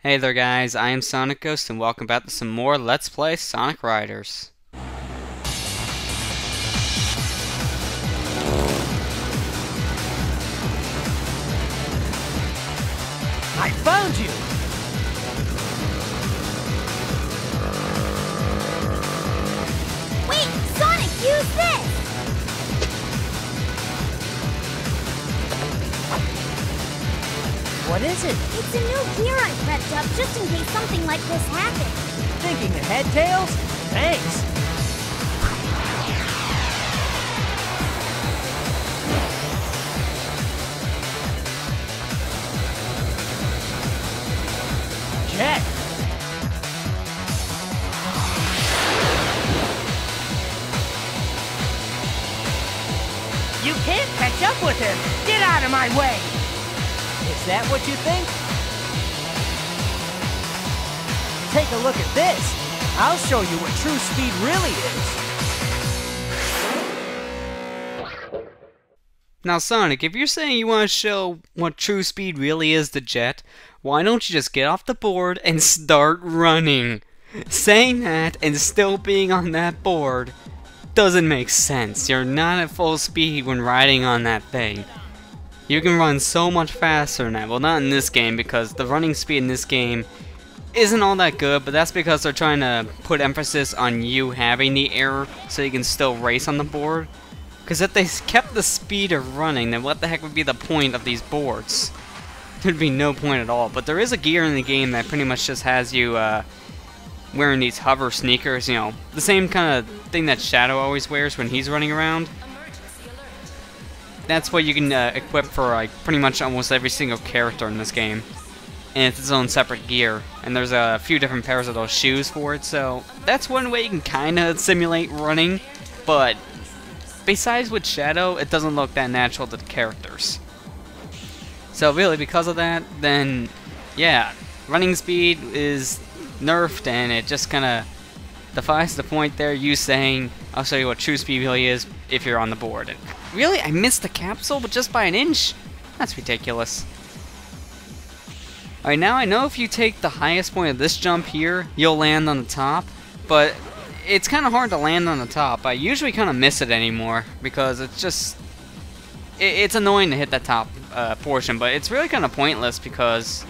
Hey there guys, I am SonicGhost and welcome back to some more Let's Play Sonic Riders. I found you! Wait, Sonic, use this! What is it? It's a new gear I prepped up just in case something like this happens. Thinking ahead, Tails? Thanks! Jet! You can't catch up with him! Get out of my way! Is that what you think? Take a look at this! I'll show you what true speed really is! Now Sonic, if you're saying you want to show what true speed really is to Jet, why don't you just get off the board and start running? Saying that and still being on that board doesn't make sense. You're not at full speed when riding on that thing. You can run so much faster than that. Well, not in this game because the running speed in this game isn't all that good, but that's because they're trying to put emphasis on you having the air so you can still race on the board. Because if they kept the speed of running, then what the heck would be the point of these boards? There'd be no point at all. But there is a gear in the game that pretty much just has you wearing these hover sneakers, you know, the same kind of thing that Shadow always wears when he's running around. That's what you can equip for like pretty much almost every single character in this game. And it's its own separate gear. And there's a few different pairs of those shoes for it, so that's one way you can kind of simulate running. But besides with Shadow, it doesn't look that natural to the characters. So really, because of that, then yeah, running speed is nerfed, and it just kind of defies the point there. You saying, I'll show you what true speed really is if you're on the board. And really? I missed the capsule, but just by an inch? That's ridiculous. Alright, now I know if you take the highest point of this jump here, you'll land on the top, but it's kind of hard to land on the top. I usually kind of miss it anymore, because it's just it's annoying to hit that top portion, but it's really kind of pointless because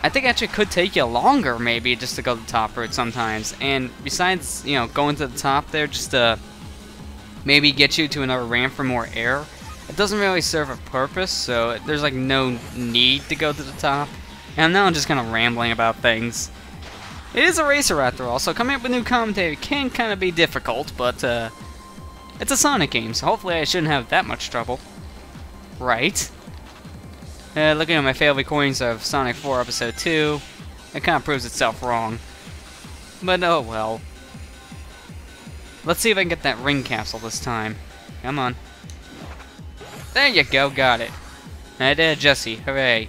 I think actually it could take you longer maybe just to go the top route sometimes. And besides, you know, going to the top there just to maybe get you to another ramp for more air, it doesn't really serve a purpose, so there's like no need to go to the top. And now I'm just kind of rambling about things. It is a racer after all, so coming up with new commentary can kind of be difficult, but it's a Sonic game, so hopefully I shouldn't have that much trouble. Right? Looking at my failed recordings of Sonic 4 Episode 2, it kind of proves itself wrong. But oh well. Let's see if I can get that ring capsule this time. Come on. There you go, got it. I did, Jesse, hooray.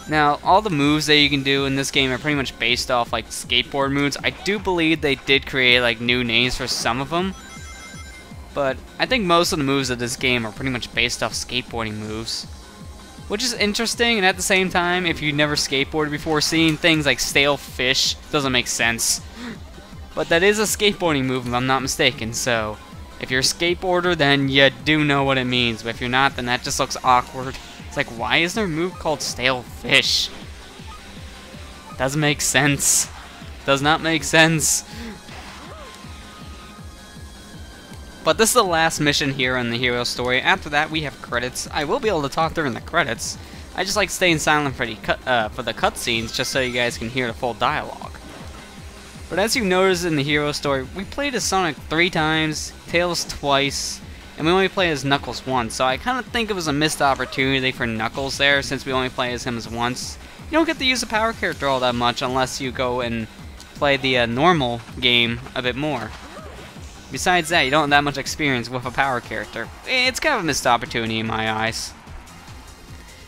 Now, all the moves that you can do in this game are pretty much based off like skateboard moves. I do believe they did create like new names for some of them, but I think most of the moves of this game are pretty much based off skateboarding moves. Which is interesting, and at the same time, if you've never skateboarded before, seeing things like stale fish doesn't make sense. But that is a skateboarding move if I'm not mistaken, so if you're a skateboarder, then you do know what it means, but if you're not, then that just looks awkward. It's like, why is there a move called stale fish? Doesn't make sense. Does not make sense. But this is the last mission here in the hero story. After that, we have credits. I will be able to talk during the credits. I just like staying silent for the cutscenes, just so you guys can hear the full dialogue. But as you noticed in the hero story, we played as Sonic 3 times, Tails twice, and we only play as Knuckles once. So I kind of think it was a missed opportunity for Knuckles there, since we only play as him as once. You don't get to use the power character all that much unless you go and play the normal game a bit more. Besides that, you don't have that much experience with a power character. It's kind of a missed opportunity in my eyes.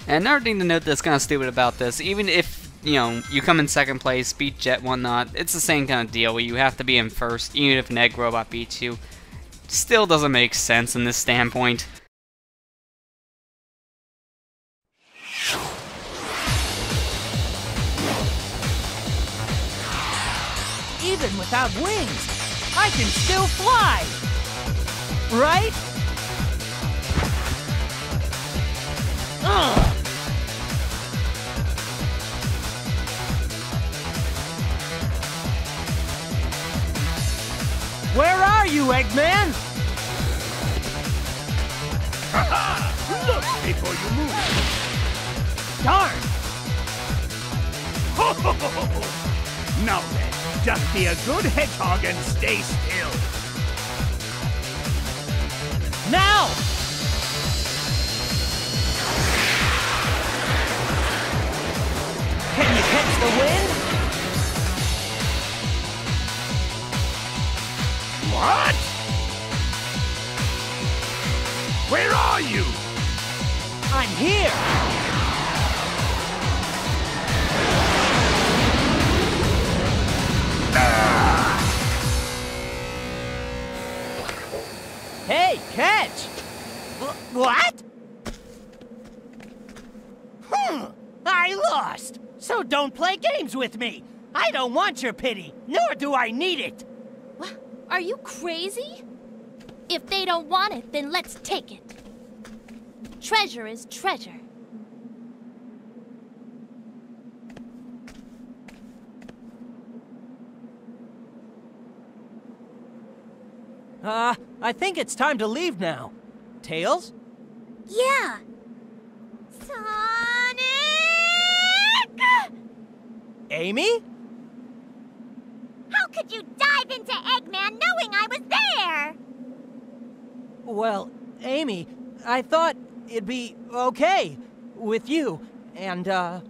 And another thing to note that's kind of stupid about this, even if, you know, you come in second place, beat Jet, whatnot, it's the same kind of deal where you have to be in first, even if an egg robot beats you. Still doesn't make sense in this standpoint. Even without wings, I can still fly! Right? Ugh! Where are you, Eggman? Ha-ha! Look before you move! Darn! Ho, ho, ho, ho, ho. Now then, just be a good hedgehog and stay still. Now! Can you catch the wind? What? Where are you? I'm here! Hey, catch! What? I lost! So don't play games with me! I don't want your pity, nor do I need it! What? Are you crazy? If they don't want it, then let's take it. Treasure is treasure. I think it's time to leave now. Tails? Yeah. Sonic! Amy? How could you dive into Eggman knowing I was there? Well, Amy, I thought it'd be okay with you, and, Sonic!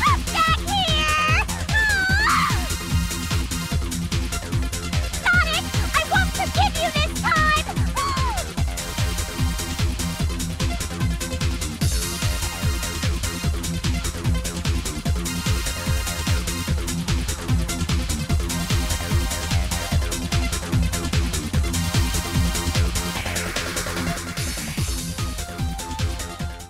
Come back here! Ah! Sonic, I won't forgive you this time! Ah!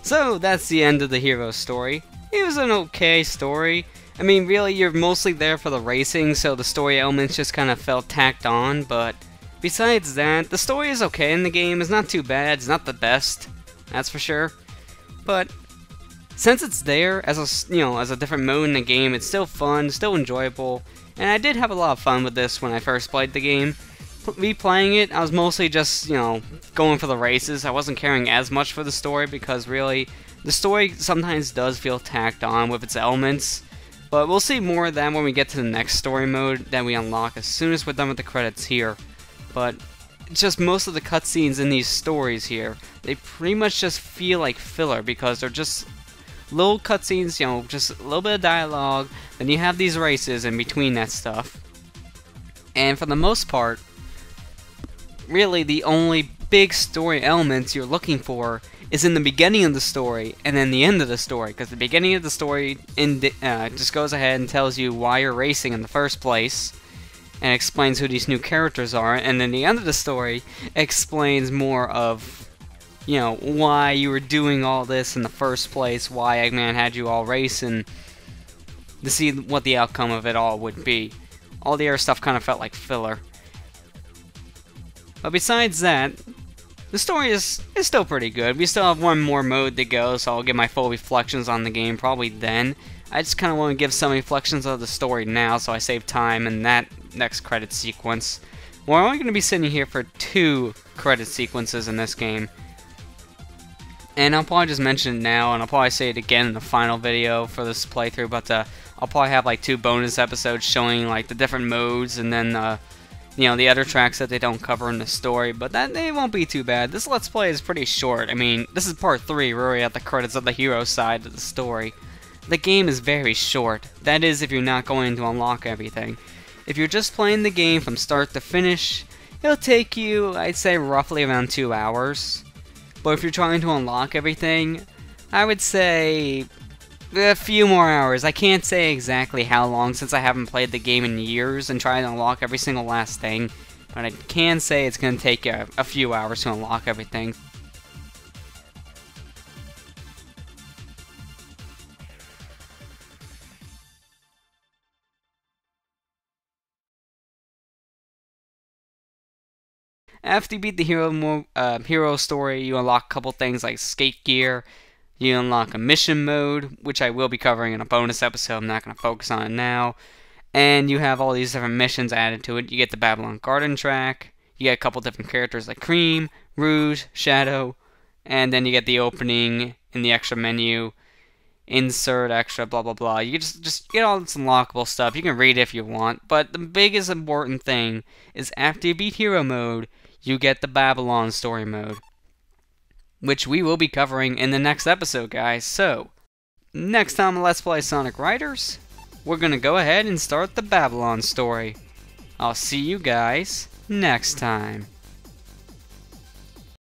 So that's the end of the hero story. It was an okay story. I mean, really, you're mostly there for the racing, so the story elements just kind of felt tacked on, but besides that, the story is okay in the game. It's not too bad. It's not the best, that's for sure. But since it's there as a, as a different mode in the game, it's still fun, still enjoyable, and I did have a lot of fun with this when I first played the game. Replaying it, I was mostly just, going for the races. I wasn't caring as much for the story because really, the story sometimes does feel tacked on with its elements. But we'll see more of that when we get to the next story mode that we unlock as soon as we're done with the credits here. But it's just most of the cutscenes in these stories here, they pretty much just feel like filler because they're just little cutscenes, just a little bit of dialogue, then you have these races in between that stuff. And for the most part, really the only big story elements you're looking for is in the beginning of the story and then the end of the story, because the beginning of the story just goes ahead and tells you why you're racing in the first place and explains who these new characters are, and then the end of the story explains more of why you were doing all this in the first place, why Eggman had you all racing, to see what the outcome of it all would be. All the other stuff kind of felt like filler. But besides that, the story is still pretty good. We still have one more mode to go, so I'll give my full reflections on the game probably then. I just kind of want to give some reflections of the story now, so I save time in that next credit sequence. We're only going to be sitting here for 2 credit sequences in this game. And I'll probably just mention it now, and I'll probably say it again in the final video for this playthrough, but I'll probably have like 2 bonus episodes showing like the different modes, and then the other tracks that they don't cover in the story, but they won't be too bad. This Let's Play is pretty short. I mean, this is part 3, we're already at the credits of the hero side of the story. The game is very short. That is if you're not going to unlock everything. If you're just playing the game from start to finish, it'll take you, I'd say, roughly around 2 hours. But if you're trying to unlock everything, I would say a few more hours. I can't say exactly how long since I haven't played the game in years and tried to unlock every single last thing, but I can say it's going to take a few hours to unlock everything. After you beat the hero story, you unlock a couple things like skate gear. You unlock a mission mode, which I will be covering in a bonus episode. I'm not going to focus on it now. And you have all these different missions added to it. You get the Babylon Garden track. You get a couple different characters like Cream, Rouge, Shadow. And then you get the opening in the extra menu. Insert extra, blah blah blah. You just get all this unlockable stuff. You can read it if you want. But the biggest important thing is after you beat hero mode, you get the Babylon story mode, which we will be covering in the next episode, guys. So, next time on Let's Play Sonic Riders, we're going to go ahead and start the Babylon story. I'll see you guys next time.